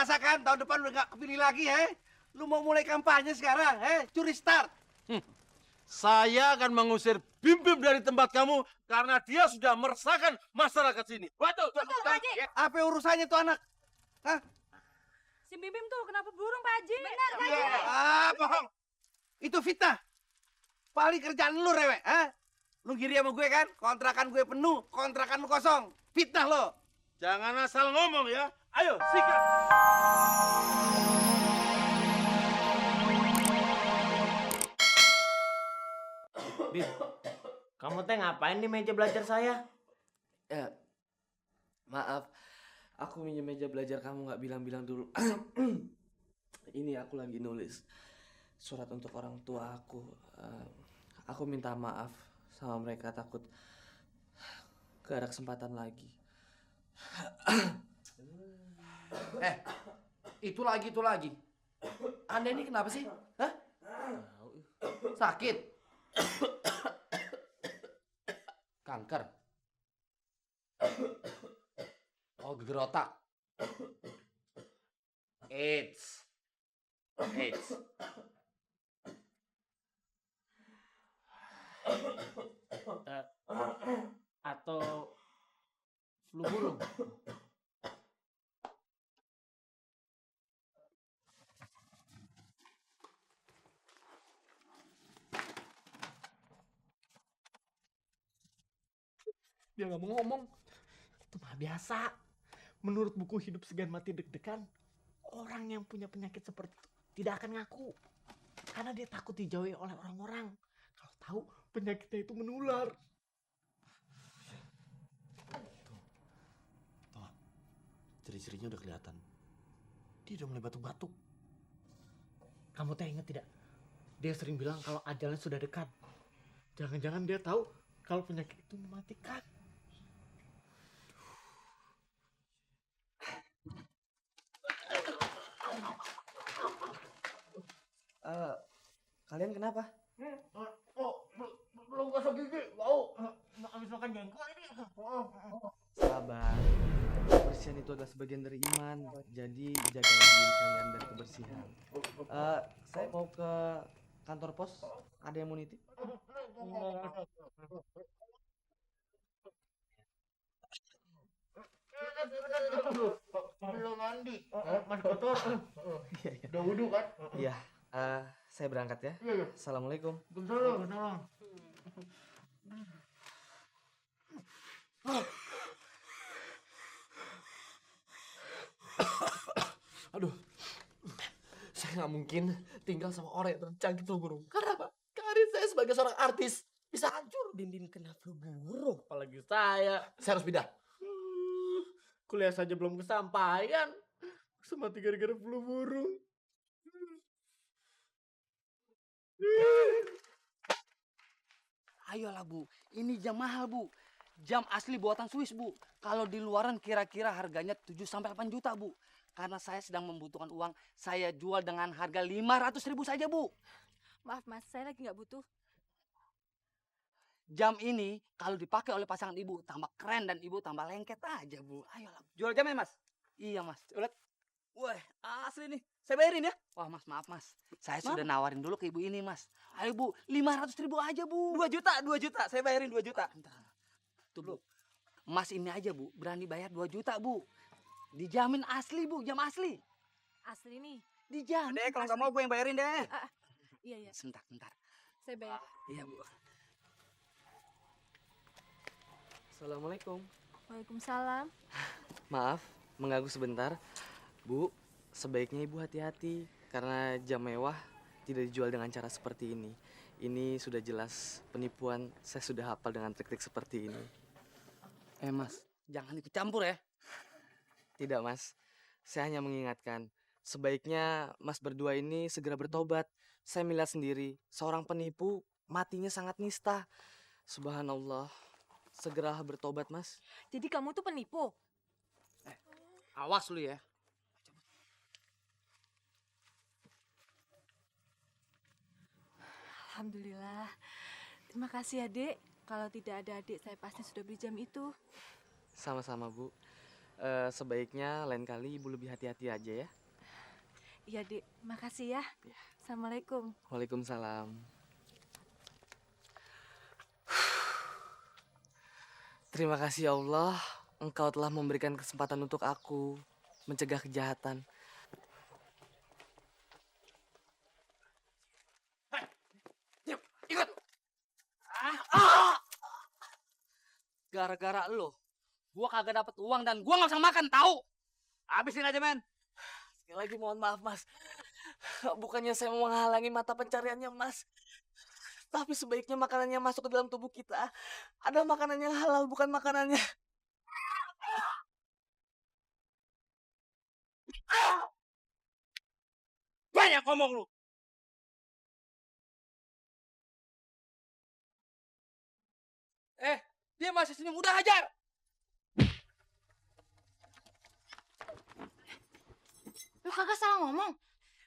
merasakan tahun depan udah gak kepilih lagi, Lu mau mulai kampanye sekarang, Curi start. Saya akan mengusir Bim-Bim dari tempat kamu karena dia sudah meresahkan masyarakat sini. Betul. Pak Haji. Apa urusannya tuh anak? Hah? Si Bim-Bim tuh kenapa burung, Pak Haji? Benar, Pak Haji. Bohong. Itu fitnah. Paling kerjaan lu, rewek, Lu giri sama gue kan? Kontrakan gue penuh, kontrakan lu kosong. Fitnah lo. Jangan asal ngomong ya. Ayo, sikat. Bim, kamu teh ngapain di meja belajar saya? Ya, maaf, aku minjem meja belajar kamu nggak bilang-bilang dulu. Ini aku lagi nulis surat untuk orang tua aku. Aku minta maaf sama mereka, takut gak ada kesempatan lagi. Itu lagi. Anda ini kenapa sih? Hah? Sakit? Kanker? Oh, geger otak? AIDS? Atau flu burung? Dia nggak mau ngomong. Itu mah biasa. Menurut buku Hidup Segan Mati Deg-degan, orang yang punya penyakit seperti itu tidak akan ngaku. Karena dia takut dijauhi oleh orang-orang. Kalau tahu penyakitnya itu menular. Tuh, ciri-cirinya udah kelihatan. Dia udah mulai batuk-batuk. Kamu teh ingat tidak? Dia sering bilang kalau ajalnya sudah dekat. Jangan-jangan dia tahu kalau penyakit itu mematikan. Kalian kenapa? Belum gosok gigi, bau. Habis makan jengkol ini. Sabar. Kebersihan itu adalah sebagian dari iman. Jadi jagalah diri kalian dari kebersihan. Saya mau ke kantor pos. Ada yang mau nitip? Belum mandi. Masih kotor. Udah wudhu kan? Iya. Saya berangkat ya. Assalamualaikum. Betul. Aduh, saya nggak mungkin tinggal sama orang yang terjangkit flu burung. Karena apa? Karir saya sebagai seorang artis bisa hancur. Bim-Bim kena flu burung, apalagi saya. Saya harus pindah. Kuliah saja belum kesampaian. Mati gara-gara flu burung. Ayolah Bu, ini jam mahal Bu. Jam asli buatan Swiss Bu. Kalau di luaran kira-kira harganya 7-8 juta Bu. Karena saya sedang membutuhkan uang, saya jual dengan harga 500.000 saja Bu. Maaf Mas, saya lagi nggak butuh. Jam ini kalau dipakai oleh pasangan Ibu tambah keren dan Ibu tambah lengket aja Bu. Ayolah. Jual jamnya, Mas? Iya Mas. Lihat. Wah, asli nih. Saya bayarin ya. Wah Mas, maaf Mas. Saya sudah nawarin dulu ke Ibu ini Mas. Ayo Bu, 500.000 aja Bu. 2 juta. Saya bayarin 2 juta. Tuh Bu. Mas ini aja Bu, berani bayar 2 juta Bu. Dijamin asli Bu, jam asli. Asli nih. Dijamin. Deh, kalau nggak mau gue yang bayarin deh. Iya. Sebentar. Saya bayar. Iya Bu. Assalamualaikum. Waalaikumsalam. Maaf, mengganggu sebentar. Bu, sebaiknya Ibu hati-hati. Karena jam mewah tidak dijual dengan cara seperti ini. Ini sudah jelas penipuan. Saya sudah hafal dengan trik-trik seperti ini. Mas, jangan ikut campur ya. Tidak Mas, saya hanya mengingatkan. Sebaiknya Mas berdua ini segera bertobat. Saya melihat sendiri, seorang penipu matinya sangat nista. Subhanallah, segeralah bertobat Mas. Jadi kamu tuh penipu? Awas lu ya. Alhamdulillah. Terima kasih adik. Kalau tidak ada adik, saya pasti sudah beli jam itu. Sama-sama Bu. Sebaiknya lain kali ibu lebih hati-hati aja ya. Iya, Dik. Makasih ya. Assalamualaikum. Waalaikumsalam. Terima kasih ya Allah, Engkau telah memberikan kesempatan untuk aku mencegah kejahatan. Gara-gara lo, gua kagak dapet uang dan gua nggak bisa makan, tahu? Habisin aja, men. Sekali lagi mohon maaf, Mas. Bukannya saya mau menghalangi mata pencariannya, Mas. Tapi sebaiknya makanannya masuk ke dalam tubuh kita. Ada makanan yang halal, bukan makanannya. Banyak ngomong lu. Dia masih senyum, udah hajar. Lu kagak salah ngomong.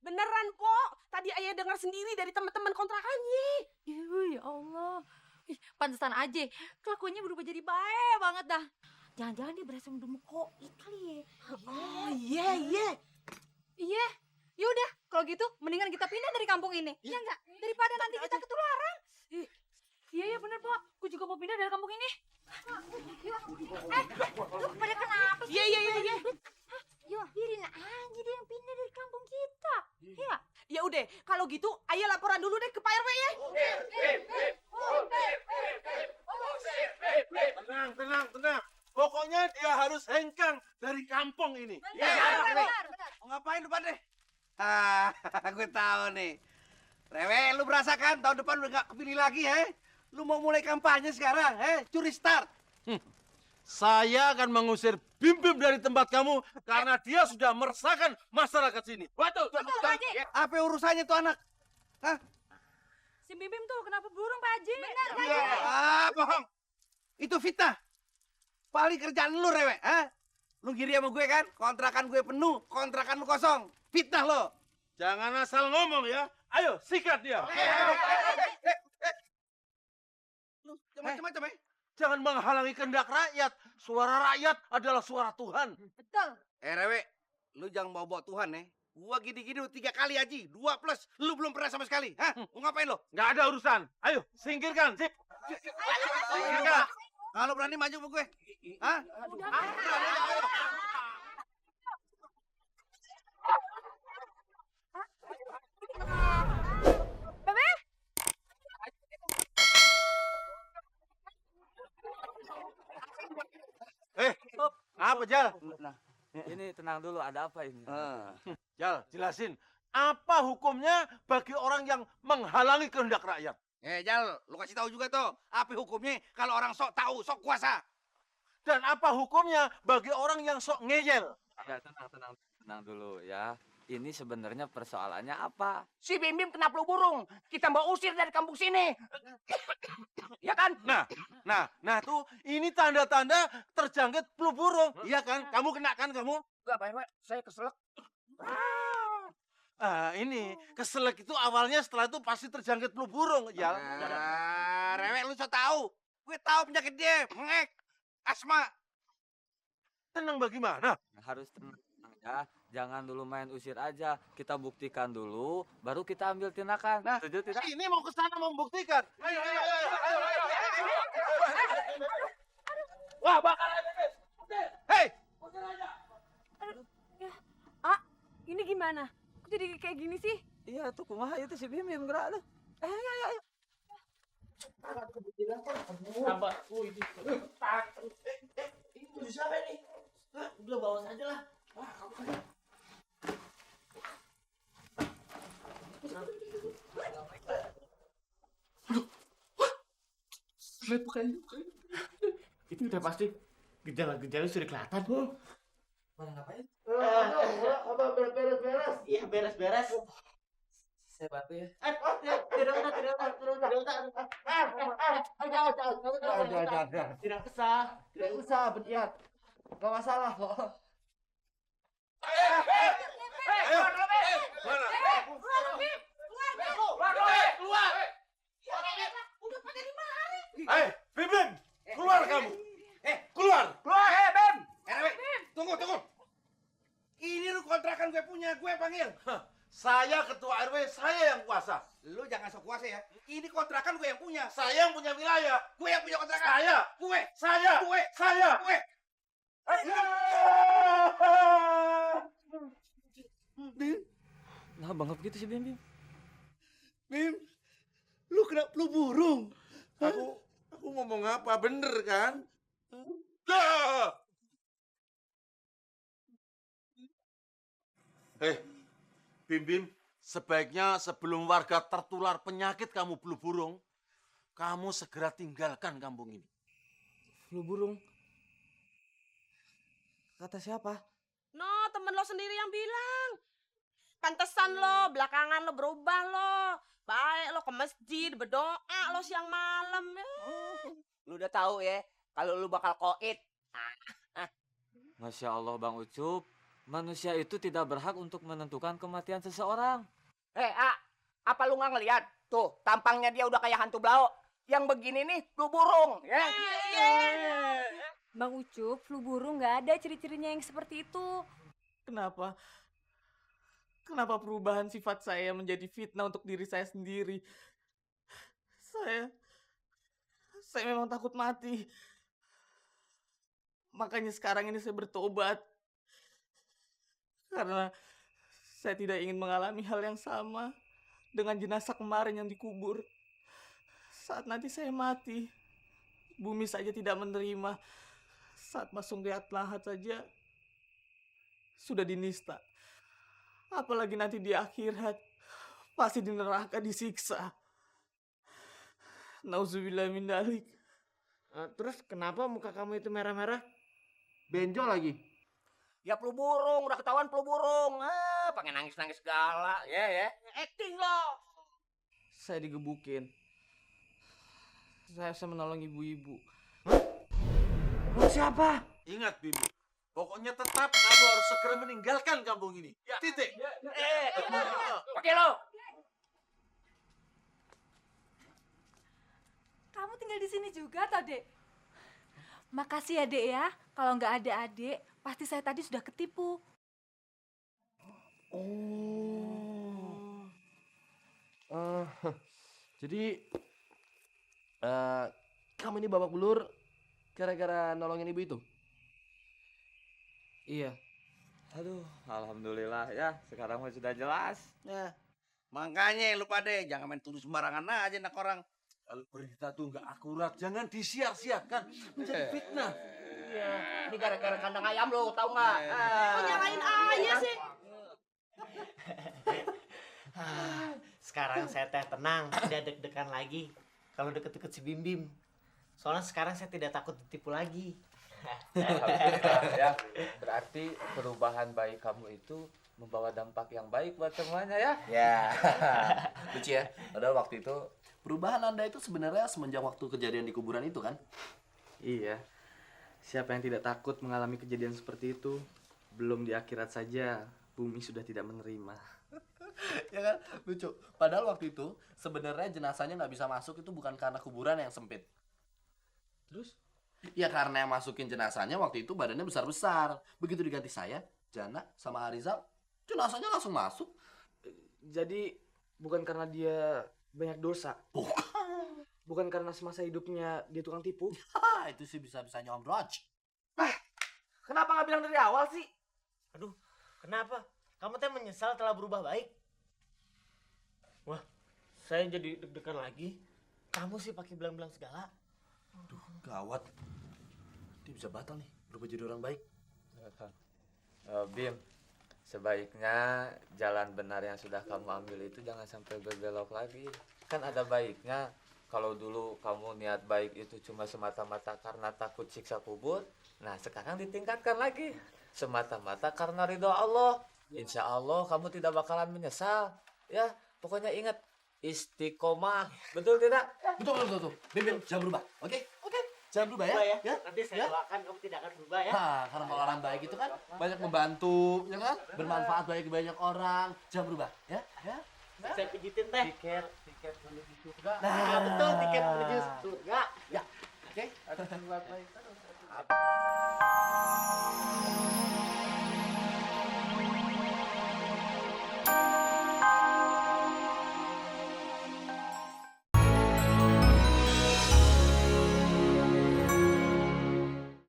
Beneran, Pok. Tadi ayah dengar sendiri dari teman-teman kontrakannya. Ya Allah. Ih, pantesan aja. Kelakuannya berubah jadi baik banget dah. Jangan-jangan dia berasa mendem koi kali ya. Oh, iya. Iya. Ya udah, kalau gitu mendingan kita pindah dari kampung ini. Iya enggak? Daripada nanti kita ketularan. Iya, bener, Pok. Gue juga mau pindah dari kampung ini. Lu pada kenapa sih? Iya. Yuk, biarin aja dia yang pindah dari kampung kita. Iya. Ya udah, kalau gitu ayah laporan dulu deh ke Pak RW ya. Tenang. Pokoknya dia harus hengkang dari kampung ini. Benar. Mau ngapain lu pada? Gue tahu nih. Rewe, lu berasa kan tahun depan udah gak kepilih lagi, Lu mau mulai kampanye sekarang, curi start. Saya akan mengusir Bim-Bim dari tempat kamu karena dia sudah meresahkan masyarakat sini. Betul. Apa urusannya tuh anak? Hah? Si Bim tuh kenapa burung, Pak Haji? Benar, Bohong. Itu fitnah. Paling kerjaan lu, Rewe, Lu ngiri sama gue kan? Kontrakan gue penuh, kontrakan lu kosong. Fitnah lo. Jangan asal ngomong ya. Ayo, sikat dia. Lu macam-macam, Jangan menghalangi kehendak rakyat. Suara rakyat adalah suara Tuhan. Betul. Rewe, lu jangan bawa-bawa Tuhan, Gua gini-gini udah 3 kali haji, 2 plus. Lu belum pernah sama sekali, Mau ngapain lo? Nggak ada urusan. Ayo, singkirkan. Sip. Singkirkan. Kalau berani maju sama gue, Apa, Jal? Nah, ini tenang dulu, ada apa ini? Jal, jelasin. Apa hukumnya bagi orang yang menghalangi kehendak rakyat? Jal, lu kasih tahu juga tuh, apa hukumnya kalau orang sok tahu, sok kuasa. Dan apa hukumnya bagi orang yang sok ngeyel? Ya, tenang dulu ya. Ini sebenarnya persoalannya apa? Si Bim kena flu burung. Kita mau usir dari kampung sini. Ya kan? Nah tuh ini tanda-tanda terjangkit flu burung. Iya kan? Kamu kena kan kamu? Enggak, Pak RW. Saya keselak. Ini keselak itu awalnya setelah itu pasti terjangkit flu burung. Ya. Rewe, lu so tahu. Gue tahu penyakit dia, mengek, asma. Tenang bagaimana? Harus tenang ya. Jangan dulu main usir aja. Kita buktikan dulu, baru kita ambil tindakan. Nah, setuju tidak? Ini mau ke sana membuktikan. Ayo. Wah, bakar aja, guys. Hei, Ini gimana? Kok jadi kayak gini sih? Iya tuh kumaha itu si Bim gerak tuh. Ayo. Sahabatku ini. Ini siapa nih? Udah bawa saja lah. Itu udah pasti gejala-gejala sudah kelihatan. Mana ngapain? Apa beres-beres? Iya, beres-beres. Saya bantu ya. Tidak usah, berdiat. Gak masalah kok. Bim, keluar kamu. Keluar. Bim. Rewe, tunggu. kontrakan gue punya, gue panggil. Saya ketua RW, saya yang kuasa. Lu jangan sok kuasa ya. Ini kontrakan gue yang punya. Saya yang punya wilayah. Gue yang punya kontrakan. Saya. Gue. Saya. Gue. Saya. Gue. Bim. Nah, bangga begitu sih Bim. Bim, lu kena flu burung. Aku ngomong apa? Bener kan? Dah. Bim Bim, sebaiknya sebelum warga tertular penyakit kamu flu burung, kamu segera tinggalkan kampung ini. Flu burung. Kata siapa? No, temen lo sendiri yang bilang. Pantesan lo, belakangan lo berubah lo. Baik lo ke masjid, berdoa lo siang malam. Lu udah tahu ya, kalau lu bakal koit. Masya Allah Bang Ucup, manusia itu tidak berhak untuk menentukan kematian seseorang. Apa lu nggak ngeliat? Tuh, tampangnya dia udah kayak hantu blau. Yang begini nih, flu burung. Ya. Bang Ucup, flu burung nggak ada ciri-cirinya yang seperti itu. Kenapa? Kenapa perubahan sifat saya menjadi fitnah untuk diri saya sendiri? Saya memang takut mati. Makanya sekarang ini saya bertobat. Karena saya tidak ingin mengalami hal yang sama dengan jenazah kemarin yang dikubur. Saat nanti saya mati, bumi saja tidak menerima. Saat masuk lihat lahat saja, sudah dinista. Apalagi nanti di akhirat, pasti di neraka disiksa. Nauzubillah min dzalik. Terus kenapa muka kamu itu merah-merah? Benjol lagi. Ya flu burung, udah ketahuan flu burung. Pengen nangis-nangis segala. Ya. Acting lo. Saya digebukin. Saya menolong ibu-ibu. Siapa? Ingat Bim, pokoknya tetap kamu harus segera meninggalkan kampung ini. Titik. Oke lo. Kamu tinggal di sini juga, toh, Dek? Makasih ya, Dek ya. Kalau nggak ada adik, pasti saya tadi sudah ketipu. Jadi kamu ini babak belur gara-gara nolongin ibu itu? Iya. Aduh, alhamdulillah ya, sekarang mah sudah jelas. Ya. Makanya lu pada jangan main tuduh sembarangan aja nak orang. Kalau berita tuh nggak akurat, jangan disia-siakan menjadi fitnah. Iya. Ini gara-gara kandang ayam lo, tahu nggak? Kok nyalain ayah sih? Sekarang saya teh tenang, tidak deg-degan lagi kalau deket-deket si Bim Bim. Soalnya sekarang saya tidak takut ditipu lagi. Ya, berarti perubahan baik kamu itu membawa dampak yang baik buat semuanya ya. Ya. Lucu ya. Padahal waktu itu perubahan Anda itu sebenarnya semenjak waktu kejadian di kuburan itu kan? Iya. Siapa yang tidak takut mengalami kejadian seperti itu? Belum di akhirat saja, bumi sudah tidak menerima. Ya kan? Lucu. Padahal waktu itu sebenarnya jenazahnya nggak bisa masuk itu bukan karena kuburan yang sempit. Terus? Ya karena yang masukin jenazahnya waktu itu badannya besar-besar. Begitu diganti saya, Jana sama Harizal, jenazahnya langsung masuk. Jadi bukan karena dia banyak dosa. Bukan karena semasa hidupnya dia tukang tipu. Itu sih bisa-bisanya Om Roj. Kenapa nggak bilang dari awal sih? Aduh, kenapa? Kamu teh menyesal telah berubah baik? Wah, saya jadi deg-degan lagi. Kamu sih pakai bilang-bilang segala. Aduh, gawat. Dia bisa batal nih, berubah jadi orang baik. Bim, sebaiknya jalan benar yang sudah kamu ambil itu jangan sampai berbelok lagi. Kan ada baiknya. Kalau dulu kamu niat baik itu cuma semata-mata karena takut siksa kubur, nah sekarang ditingkatkan lagi. Semata-mata karena ridho Allah. Insya Allah kamu tidak bakalan menyesal. Ya, pokoknya ingat, istiqomah. Betul tidak? Betul. Bim, jangan berubah. Oke? Jangan berubah ya. Ya? Nanti saya doakan kamu tidak akan berubah ya. Nah, karena kalau orang baik itu kan banyak membantu, ya kan? Bermanfaat bagi banyak orang. jangan berubah, ya? Saya pijitin teh. Tiket menuju surga. Nah, betul tiket menuju surga. Ya. Oke. Ada yang buat baik.